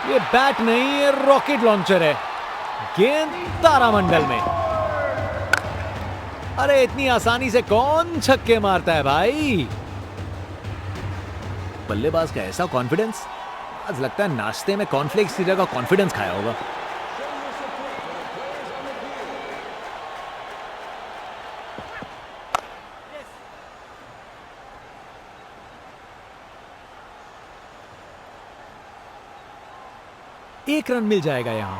ये बैट नहीं, ये रॉकेट लॉन्चर है। गेंद तारामंडल में। अरे इतनी आसानी से कौन छक्के मारता है भाई। बल्लेबाज का ऐसा कॉन्फिडेंस, आज लगता है नाश्ते में कॉर्नफ्लेक्स की जगह कॉन्फिडेंस खाया होगा। एक रन मिल जाएगा यहां।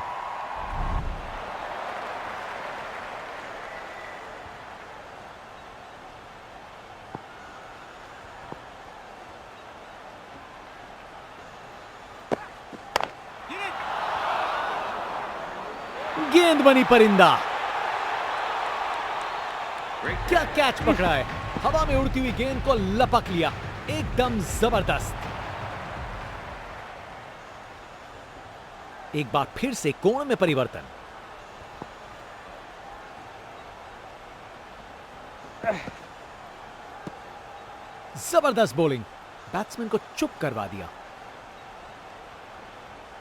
गेंद बनी परिंदा। क्या कैच पकड़ा है। हवा में उड़ती हुई गेंद को लपक लिया। एकदम जबरदस्त। एक बार फिर से कोण में परिवर्तन। जबरदस्त बॉलिंग। बैट्समैन को चुप करवा दिया।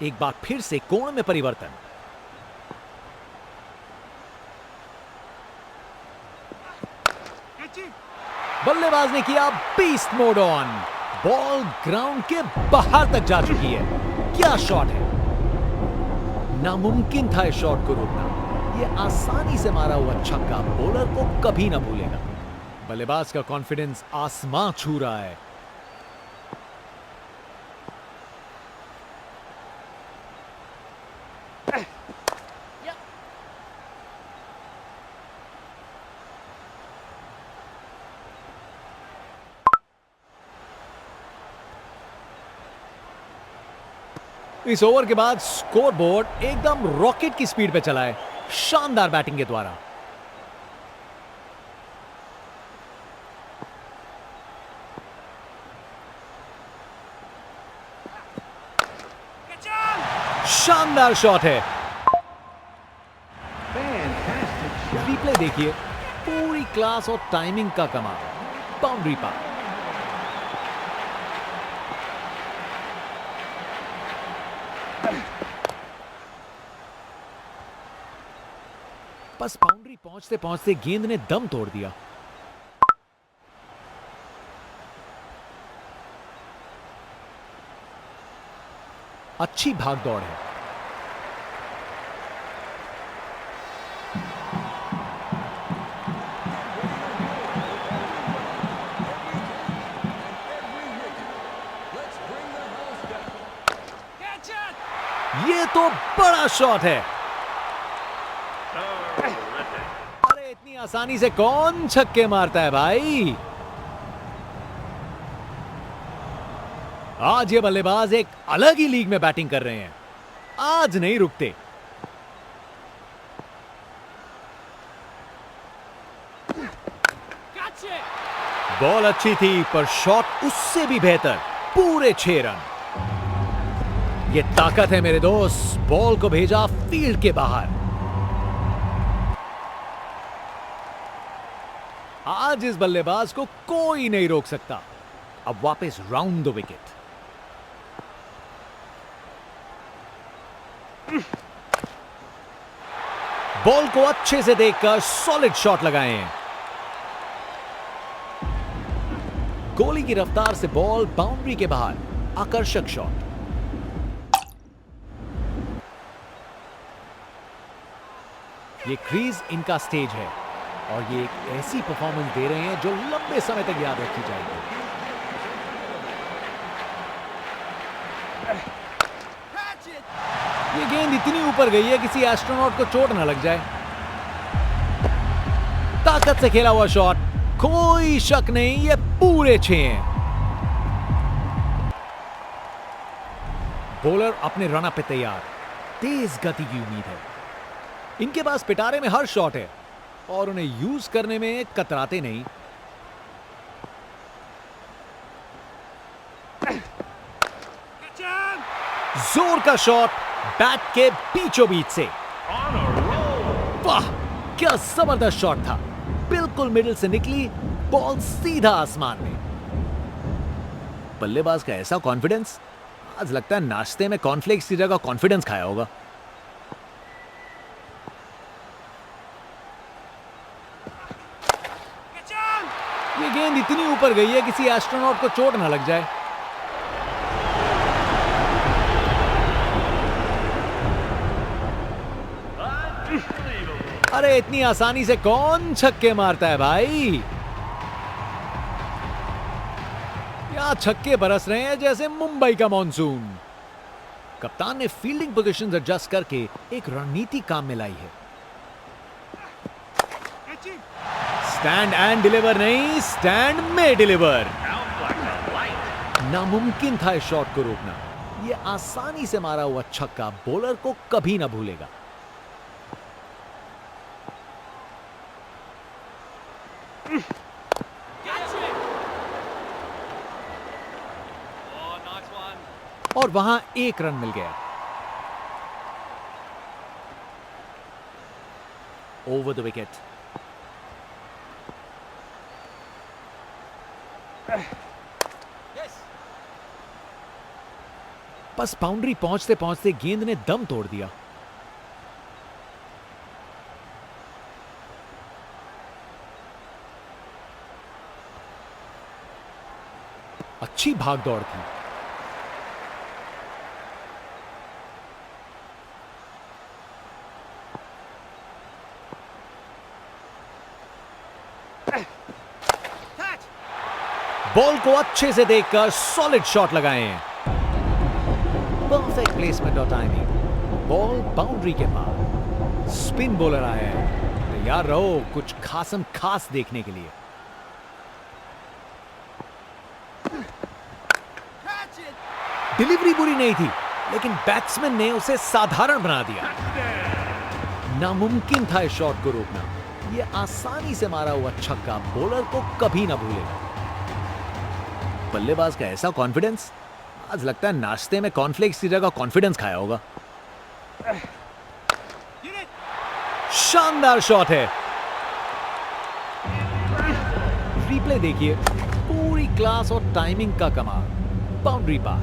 एक बार फिर से कोण में परिवर्तन। बल्लेबाज ने किया beast mode on. Ball ground के बाहर तक जा चुकी है। क्या शॉट है। नामुमकिन था इस शॉट को रोकना। यह आसानी से मारा हुआ छक्का बॉलर को कभी ना भूलेगा। बल्लेबाज का कॉन्फिडेंस आसमां छू रहा है। इस ओवर के बाद स्कोरबोर्ड एकदम रॉकेट की स्पीड पे चला है। शानदार बैटिंग के द्वारा। शानदार शॉट है। रिप्ले देखिए। पूरी क्लास और टाइमिंग का कमाल। बाउंड्री पार। बस बाउंड्री पहुंचते पहुंचते गेंद ने दम तोड़ दिया। अच्छी भागदौड़ है। ये तो बड़ा शॉट है। अरे इतनी आसानी से कौन छक्के मारता है भाई। आज ये बल्लेबाज एक अलग ही लीग में बैटिंग कर रहे हैं। आज नहीं रुकते। बॉल अच्छी थी पर शॉट उससे भी बेहतर। पूरे 6 रन। ये ताकत है मेरे दोस्त। बॉल को भेजा फील्ड के बाहर। आज इस बल्लेबाज को कोई नहीं रोक सकता। अब वापस राउंड द विकेट। बॉल को अच्छे से देखकर सॉलिड शॉट लगाए हैं। गोली की रफ्तार से बॉल बाउंड्री के बाहर। आकर्षक शॉट। ये क्रीज इनका स्टेज है और ये एक ऐसी परफॉर्मेंस दे रहे हैं जो लंबे समय तक याद रखी जाएगी। ये गेंद इतनी ऊपर गई है किसी एस्ट्रोनॉट को चोट ना लग जाए। ताकत से खेला हुआ शॉट। कोई शक नहीं, ये पूरे 6 हैं। बॉलर अपने रन अप पे तैयार। तेज गति की उम्मीद है। इनके पास पिटारे में हर शॉट है और उन्हें यूज करने में कतराते नहीं। जोर का शॉट बैट के बीचों बीच से। वाह क्या जबरदस्त शॉट था। बिल्कुल मिडिल से निकली बॉल सीधा आसमान में। बल्लेबाज का ऐसा कॉन्फिडेंस, आज लगता है नाश्ते में कॉर्नफ्लेक्स की जगह कॉन्फिडेंस खाया होगा। ये गेंद इतनी ऊपर गई है किसी एस्ट्रोनॉट को चोट ना लग जाए। अरे इतनी आसानी से कौन छक्के मारता है भाई। यहां छक्के बरस रहे हैं जैसे मुंबई का मॉनसून। कप्तान ने फील्डिंग पोजीशंस एडजस्ट करके एक रणनीति काम में लाई है। स्टैंड एंड डिलीवर नहीं, स्टैंड में डिलीवर। नामुमकिन था इस शॉट को रोकना। यह आसानी से मारा हुआ छक्का बॉलर को कभी ना भूलेगा। और वहां एक रन मिल गया। Over the wicket. बस बाउंड्री पहुंचते पहुंचते गेंद ने दम तोड़ दिया। अच्छी भाग दौड़ थी। बॉल को अच्छे से देखकर सॉलिड शॉट लगाए हैं। परफेक्ट प्लेसमेंट और टाइमिंग। बॉल बाउंड्री के पार। स्पिन बॉलर आया है। तैयार रहो कुछ खासम खास देखने के लिए। डिलीवरी बुरी नहीं थी, लेकिन बैट्समैन ने उसे साधारण बना दिया। नामुमकिन था इस शॉट को रोकना। यह आसानी से मारा हुआ छक्का बॉलर को कभी ना भूलेगा। बल्लेबाज का ऐसा कॉन्फिडेंस। आज लगता है नाश्ते में कॉर्नफ्लेक्स की जगह कॉन्फिडेंस खाया होगा। शानदार शॉट है। रिप्ले देखिए, पूरी क्लास और टाइमिंग का कमाल। बाउंड्री पार।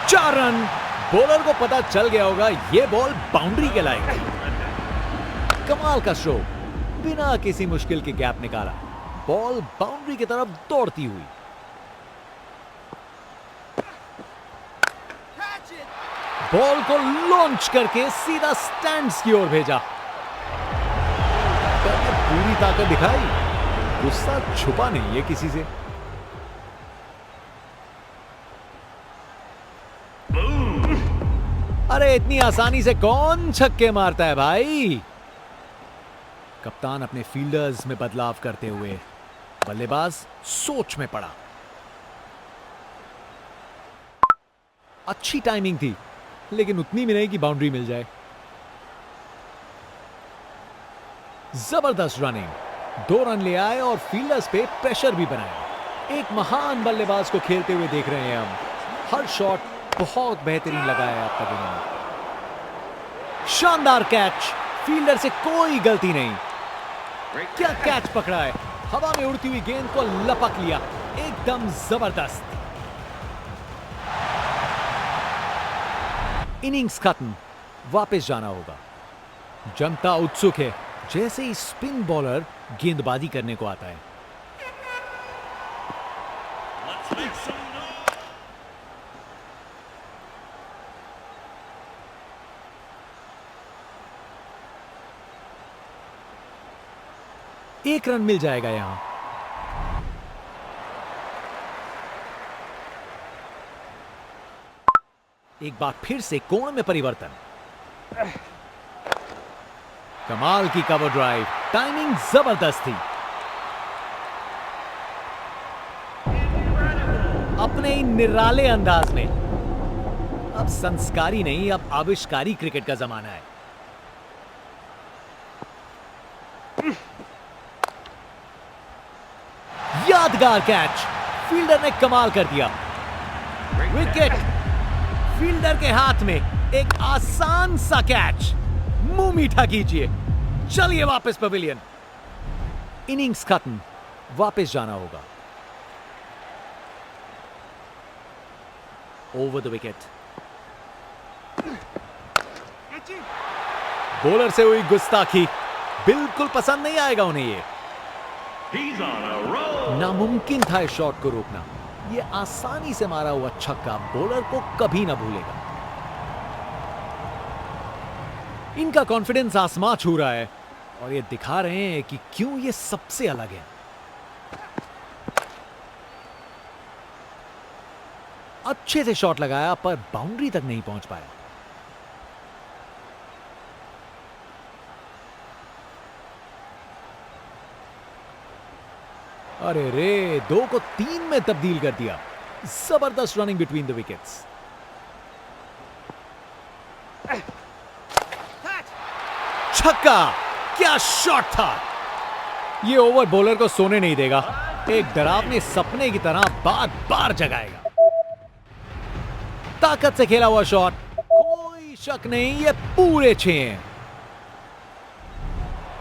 चार रन। बॉलर को पता चल गया होगा यह बॉल बाउंड्री के लायक है। कमाल का स्ट्रोक, बिना किसी मुश्किल के गैप निकाला। बॉल बाउंड्री की तरफ दौड़ती हुई। बॉल को लॉन्च करके सीधा स्टैंड्स की ओर भेजा। पूरी ताकत दिखाई। गुस्सा छुपा नहीं है किसी से। अरे इतनी आसानी से कौन छक्के मारता है भाई। कप्तान अपने फील्डर्स में बदलाव करते हुए बल्लेबाज सोच में पड़ा। अच्छी टाइमिंग थी, लेकिन उतनी भी नहीं कि बाउंड्री मिल जाए। जबरदस्त रनिंग। 2 रन ले आए और फील्डर्स पे प्रेशर भी बनाया। एक महान बल्लेबाज को खेलते हुए देख रहे हैं हम। हर शॉट बहुत बेहतरीन लगाया है अब तक इन्होंने। शानदार कैच। फील्डर से कोई गलती नहीं। क्या कैच पकड़ा है। हवा में उड़ती हुई गेंद को लपक लिया। एकदम जबरदस्त। इनिंग्स खत्म। वापस जाना होगा। जनता उत्सुक है। जैसे ही स्पिन बॉलर गेंदबाजी करने को आता है। एक रन मिल जाएगा यहां। एक बार फिर से कोण में परिवर्तन। कमाल की कवर ड्राइव। टाइमिंग जबरदस्त थी। अपने ही निराले अंदाज में। अब संस्कारी नहीं, अब आविष्कारी क्रिकेट का जमाना है। यादगार कैच। फील्डर ने कमाल कर दिया। विकेट। फील्डर के हाथ में एक आसान सा कैच। मुंह मीठा कीजिए, चलिए वापस पवेलियन। इनिंग्स खत्म, वापस जाना होगा। Over the wicket. बॉलर से हुई गुस्ताखी बिल्कुल पसंद नहीं आएगा उन्हें ये। नामुमकिन था इस शॉट को रोकना। ये आसानी से मारा हुआ छक्का बॉलर को कभी ना भूलेगा। इनका कॉन्फिडेंस आसमां छू रहा है और ये दिखा रहे हैं कि क्यों ये सबसे अलग है। अच्छे से शॉट लगाया पर बाउंड्री तक नहीं पहुंच पाया। अरे रे, 2 को 3 में तब्दील कर दिया। जबरदस्त रनिंग बिटवीन द विकेट्स। छक्का, क्या शॉट था। ये ओवर बॉलर को सोने नहीं देगा, एक डरावने सपने की तरह बार बार जगाएगा। ताकत से खेला हुआ शॉट, कोई शक नहीं ये पूरे 6 हैं।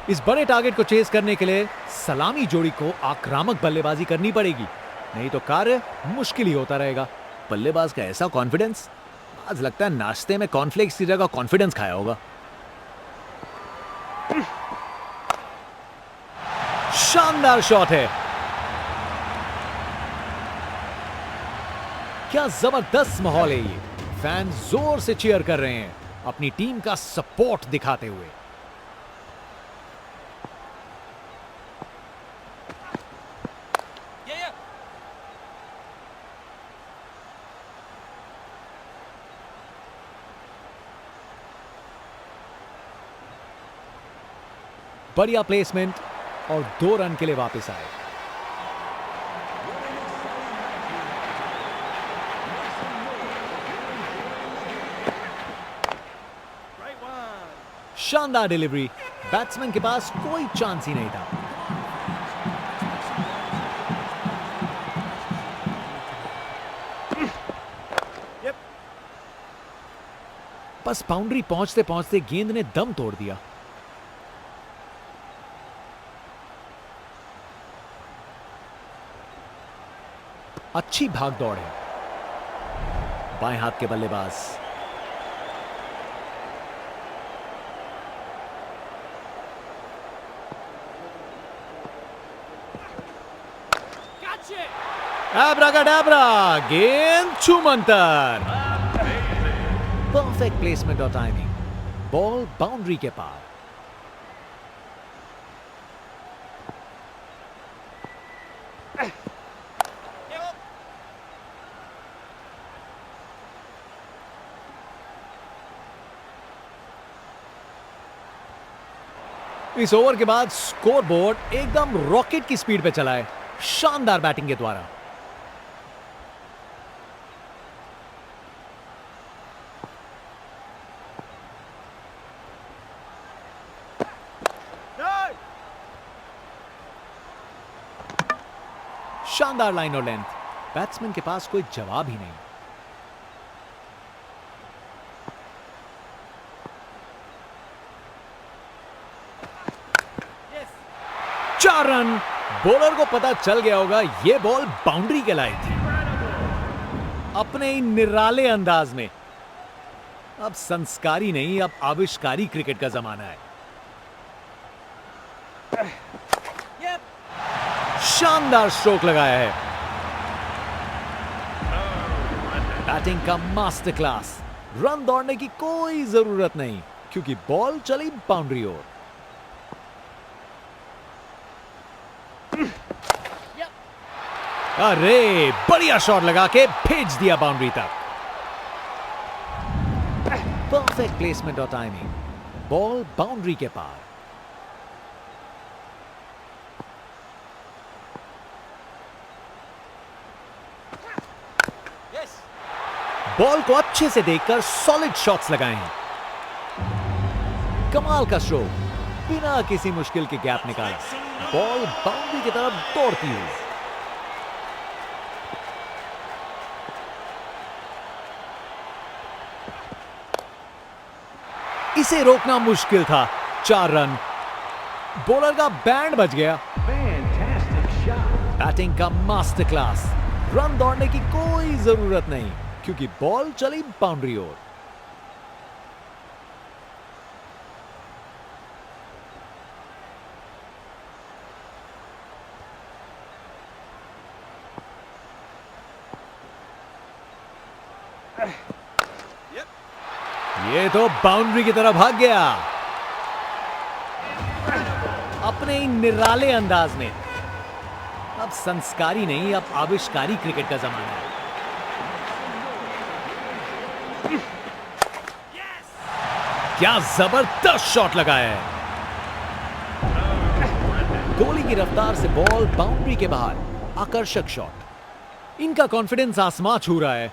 इस बड़े टारगेट को चेस करने के लिए सलामी जोड़ी को आक्रामक बल्लेबाजी करनी पड़ेगी, नहीं तो कार्य मुश्किल ही होता रहेगा। बल्लेबाज का ऐसा कॉन्फिडेंस, आज लगता है नाश्ते में कॉर्नफ्लेक्स की जगह कॉन्फिडेंस खाया होगा। शानदार शॉट है, क्या जबरदस्त माहौल है ये। फैन जोर से चीयर कर रहे हैं, अपनी टीम का सपोर्ट दिखाते हुए। बढ़िया प्लेसमेंट और 2 रन के लिए वापस आए। शानदार डिलीवरी, बैट्समैन के पास कोई चांस ही नहीं था। बस बाउंड्री पहुंचते पहुंचते गेंद ने दम तोड़ दिया। अच्छी भाग दौड़ है। बाएं हाथ के बल्लेबाज एब्राकाडाब्रा, गेंद छूमंतर। परफेक्ट प्लेसमेंट और टाइमिंग, बॉल बाउंड्री के पार। इस ओवर के बाद स्कोरबोर्ड एकदम रॉकेट की स्पीड पे चला है, शानदार बैटिंग के द्वारा। शानदार लाइन और लेंथ, बैट्समैन के पास कोई जवाब ही नहीं। चार रन। बॉलर को पता चल गया होगा यह बॉल बाउंड्री के लायक थी। अपने ही निराले अंदाज में, अब संस्कारी नहीं, अब आविष्कारी क्रिकेट का जमाना है। शानदार स्ट्रोक लगाया है। बैटिंग का मास्टर क्लास। रन दौड़ने की कोई जरूरत नहीं क्योंकि बॉल चली बाउंड्री ओर। अरे बढ़िया शॉट लगा के भेज दिया बाउंड्री तक। परफेक्ट प्लेसमेंट और टाइमिंग, बॉल बाउंड्री के पार। बॉल को अच्छे से देखकर सॉलिड शॉट्स लगाए हैं। कमाल का स्ट्रोक, बिना किसी मुश्किल के गैप निकाला, बॉल बाउंड्री की तरफ दौड़ती हुई। इसे रोकना मुश्किल था। 4 रन। बॉलर का बैंड बज गया। बैटिंग का मास्टर क्लास। रन दौड़ने की कोई जरूरत नहीं क्योंकि बॉल चली बाउंड्री ओर। ये तो बाउंड्री की तरफ भाग गया अपने ही निराले अंदाज में। अब संस्कारी नहीं, अब आविष्कारी क्रिकेट का जमाना है। क्या जबरदस्त शॉट लगाया है। गोली की रफ्तार से बॉल बाउंड्री के बाहर। आकर्षक शॉट। इनका कॉन्फिडेंस आसमां छू रहा है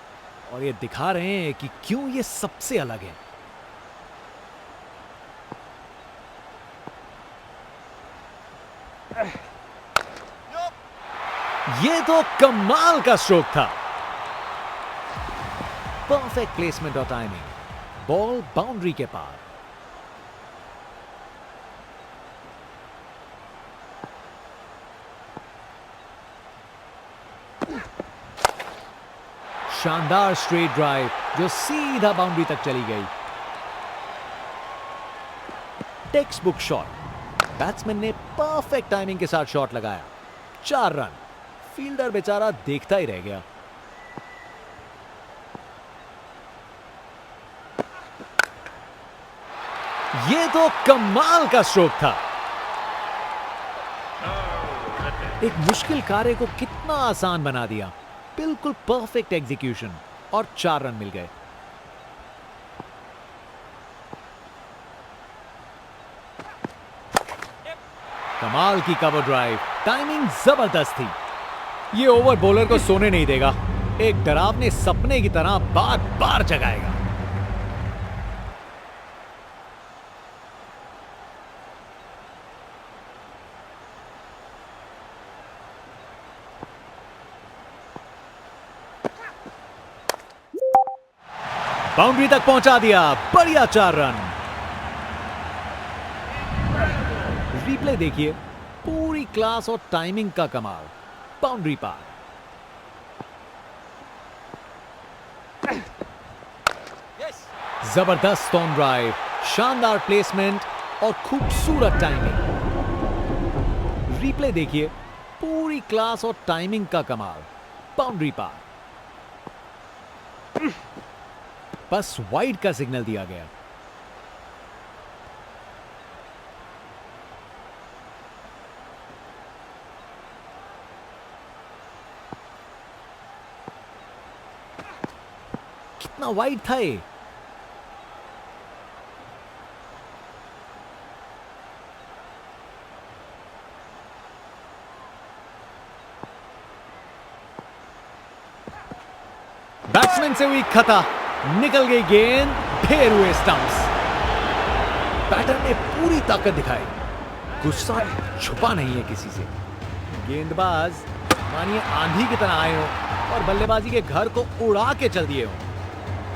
और ये दिखा रहे हैं कि क्यों ये सबसे अलग है। ये तो कमाल का स्ट्रोक था। परफेक्ट प्लेसमेंट और टाइमिंग। बॉल बाउंड्री के पार। शानदार स्ट्रेट ड्राइव जो सीधा बाउंड्री तक चली गई। Text book shot. बैट्समैन ने परफेक्ट टाइमिंग के साथ शॉट लगाया। 4 रन। फील्डर बेचारा देखता ही रह गया। ये तो कमाल का स्ट्रोक था। एक मुश्किल कार्य को कितना आसान बना दिया। बिल्कुल परफेक्ट एग्जीक्यूशन और 4 रन मिल गए। कमाल की कवर ड्राइव। टाइमिंग जबरदस्त थी। ये ओवर बॉलर को सोने नहीं देगा। एक डरावने सपने की तरह बार बार जगाएगा। बाउंड्री तक पहुंचा दिया। बढ़िया 4 रन। रिप्ले देखिए। पूरी क्लास और टाइमिंग का कमाल। बाउंड्री पार। जबरदस्त ऑन ड्राइव। शानदार प्लेसमेंट और खूबसूरत टाइमिंग। रिप्ले देखिए। पूरी क्लास और टाइमिंग का कमाल। बाउंड्री पार। बस वाइड का सिग्नल दिया गया। कितना वाइड था ये। बैट्समैन से हुई खता। निकल गई गेंद। फिर हुए स्टंप्स। बैटर ने पूरी ताकत दिखाई। गुस्सा छुपा नहीं है किसी से। गेंदबाज मानिए आंधी की तरह आए हो और बल्लेबाजी के घर को उड़ा के चल दिए हो।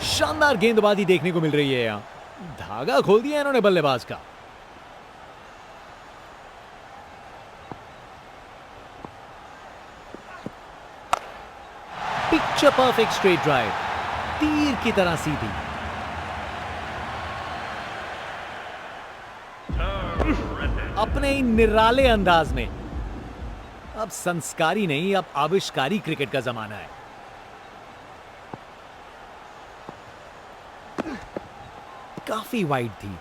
शानदार गेंदबाजी देखने को मिल रही है। यहां धागा खोल दिया इन्होंने बल्लेबाज का। Picture perfect straight drive. तीर की तरह सीधी। अपने ही निराले अंदाज में। अब संस्कारी नहीं, अब आविष्कारी क्रिकेट का जमाना है। काफी वाइड थी।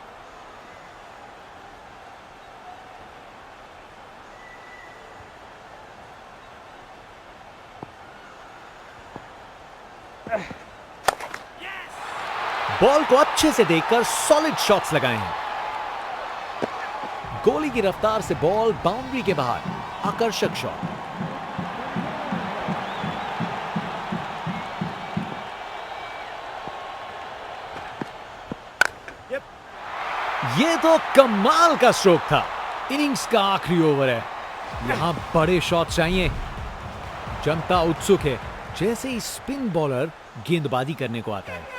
बॉल को अच्छे से देखकर सॉलिड शॉट्स लगाए हैं। गोली की रफ्तार से बॉल बाउंड्री के बाहर। आकर्षक शॉट। ये तो कमाल का स्ट्रोक था। इनिंग्स का आखिरी ओवर है। यहां बड़े शॉट चाहिए। जनता उत्सुक है। जैसे ही स्पिन बॉलर गेंदबाजी करने को आता है।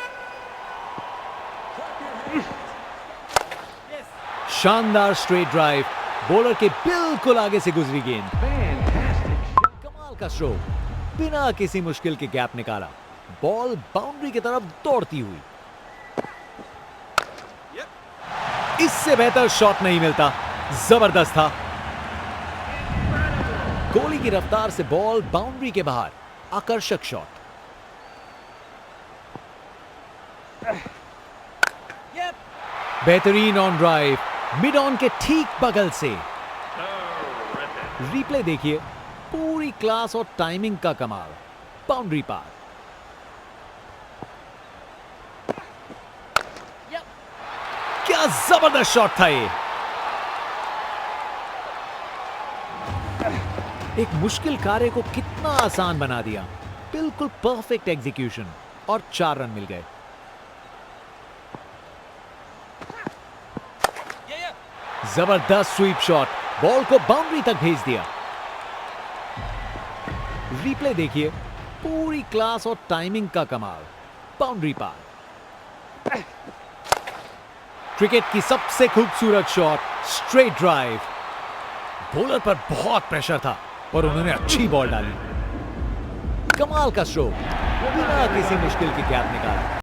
शानदार स्ट्रेट ड्राइव, बॉलर के बिल्कुल आगे से गुजरी गेंद। कमाल का स्ट्रोक, बिना किसी मुश्किल के गैप निकाला, बॉल बाउंड्री की तरफ दौड़ती हुई। इससे बेहतर शॉट नहीं मिलता, जबरदस्त था। गोली की रफ्तार से बॉल बाउंड्री के बाहर, आकर्षक शॉट। बेहतरीन ऑन ड्राइव, मिड ऑन के ठीक बगल से। रिप्ले देखिए, पूरी क्लास और टाइमिंग का कमाल, बाउंड्री पार। क्या जबरदस्त शॉट था ये। एक मुश्किल कार्य को कितना आसान बना दिया, बिल्कुल परफेक्ट एग्जीक्यूशन, और 4 रन मिल गए। जबरदस्त स्वीप शॉट, बॉल को बाउंड्री तक भेज दिया। रिप्ले देखिए, पूरी क्लास और टाइमिंग का कमाल, बाउंड्री पार। क्रिकेट की सबसे खूबसूरत शॉट, स्ट्रेट ड्राइव। बॉलर पर बहुत प्रेशर था और उन्होंने अच्छी बॉल डाली। कमाल का स्ट्रोक, बिना किसी मुश्किल के गैप निकाला।